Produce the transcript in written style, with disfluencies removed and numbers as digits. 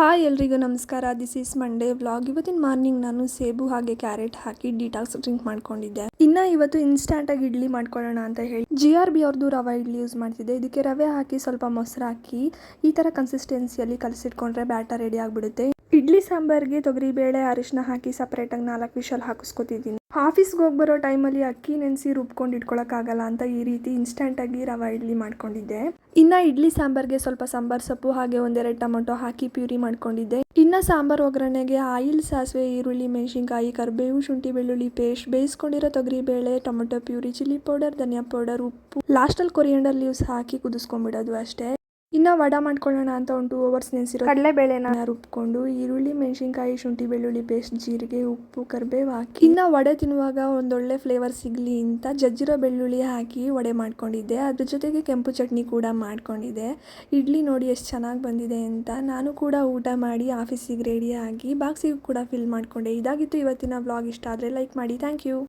Hi ಎಲ್ರಿಗೂ ನಮಸ್ಕಾರ. This is Monday vlog. ಇವತ್ತಿನ ಮಾರ್ನಿಂಗ್ ನಾನು ಸೇಬು ಹಾಗೆ ಕ್ಯಾರೆಟ್ ಹಾಕಿ ಡಿಟಾಕ್ಸ್ ಡ್ರಿಂಕ್ ಮಾಡ್ಕೊಂಡಿದ್ದೆ. ಇವತ್ತು ಇನ್ಸ್ಟಂಟ್ ಆಗಿ ಇಡ್ಲಿ ಮಾಡ್ಕೊಳ್ಳೋಣ ಅಂತ ಹೇಳಿ GRB ಅವ್ರದ್ದು ರವೆ ಇಡ್ಲಿ ಯೂಸ್ ಮಾಡ್ತಿದ್ದೆ. ಇದಕ್ಕೆ ರವೆ ಹಾಕಿ ಸ್ವಲ್ಪ ಮೊಸರು ಹಾಕಿ ಈ ತರ ಕನ್ಸಿಸ್ಟೆನ್ಸಿಯಲ್ಲಿ ಕಲಸಿಟ್ಕೊಂಡ್ರೆ ಬ್ಯಾಟರ್ ರೆಡಿ ಆಗ್ಬಿಡುತ್ತೆ. ಇಡ್ಲಿ ಸಾಂಬಾರ್ಗೆ ತೊಗರಿಬೇಳೆ ಅರಿಶಿನ ಹಾಕಿ ಸಪರೇಟ್ ಆಗಿ 4 ವಿಷಲ್ ಹಾಕಿಸ್ಕೊತಿದ್ದೀನಿ. ಆಫೀಸ್ಗೆ ಹೋಗಿ ಬರೋ ಟೈಮಲ್ಲಿ ಅಕ್ಕಿ ನೆನೆಸಿ ರುಬ್ಕೊಂಡು ಇಟ್ಕೊಳಕ್ಕಾಗಲ್ಲ ಅಂತ ಈ ರೀತಿ ಇನ್ಸ್ಟಂಟ್ ಆಗಿ ರವೆ ಇಡ್ಲಿ ಮಾಡ್ಕೊಂಡಿದ್ದೆ. ಇಡ್ಲಿ ಸಾಂಬಾರ್ಗೆ ಸ್ವಲ್ಪ ಸಾಂಬಾರ್ ಸೊಪ್ಪು ಹಾಗೆ 1-2 ಟೊಮೊಟೊ ಹಾಕಿ ಪ್ಯೂರಿ ಮಾಡ್ಕೊಂಡಿದ್ದೆ. ಸಾಂಬಾರ್ ಒಗ್ಗರಣೆಗೆ ಆಯಿಲ್, ಸಾಸಿವೆ, ಈರುಳ್ಳಿ, ಮೆಣಸಿನಕಾಯಿ, ಕರಿಬೇವು, ಶುಂಠಿ ಬೆಳ್ಳುಳ್ಳಿ ಪೇಸ್ಟ್, ಬೇಯಿಸ್ಕೊಂಡಿರೋ ತೊಗರಿಬೇಳೆ, ಟೊಮೊಟೊ ಪ್ಯೂರಿ, ಚಿಲ್ಲಿ ಪೌಡರ್, ಧನಿಯಾ ಪೌಡರ್, ಉಪ್ಪು, ಲಾಸ್ಟಲ್ಲಿ ಕೊರಿಯಂಡರ್ ಲೀವ್ಸ್ ಹಾಕಿ ಕುದಿಸ್ಕೊಂಡ್ಬಿಡೋದು ಅಷ್ಟೇ. ವಡ ಮಾಡ್ಕೊಳ್ಳೋಣ ಅಂತ 2 hours ನೆನೆಸಿರೋ ಕಡಲೆಬೇಳೆನ ರುಬ್ಕೊಂಡು ಈರುಳ್ಳಿ, ಮೆಣಸಿನಕಾಯಿ, ಶುಂಠಿ ಬೆಳ್ಳುಳ್ಳಿ ಪೇಸ್ಟ್, ಜೀರಿಗೆ, ಉಪ್ಪು, ಕರಿಬೇವು ಹಾಕಿ ವಡೆ ತಿನ್ನುವಾಗ ಒಂದೊಳ್ಳೆ ಫ್ಲೇವರ್ ಸಿಗಲಿ ಅಂತ ಜಜ್ಜಿರೋ ಬೆಳ್ಳುಳ್ಳಿ ಹಾಕಿ ವಡೆ ಮಾಡ್ಕೊಂಡಿದ್ದೆ. ಅದ್ರ ಜೊತೆಗೆ ಕೆಂಪು ಚಟ್ನಿ ಕೂಡ ಮಾಡ್ಕೊಂಡಿದ್ದೆ. ಇಡ್ಲಿ ನೋಡಿ ಎಷ್ಟು ಚೆನ್ನಾಗಿ ಬಂದಿದೆ ಅಂತ ನಾನು ಕೂಡ ಊಟ ಮಾಡಿ ಆಫೀಸಿಗೆ ರೆಡಿ ಆಗಿ ಬಾಕ್ಸಿಗೆ ಕೂಡ ಫಿಲ್ ಮಾಡ್ಕೊಂಡೆ. ಇದಾಗಿತ್ತು ಇವತ್ತಿನ ವ್ಲಾಗ್. ಇಷ್ಟ ಆದರೆ ಲೈಕ್ ಮಾಡಿ. Thank you.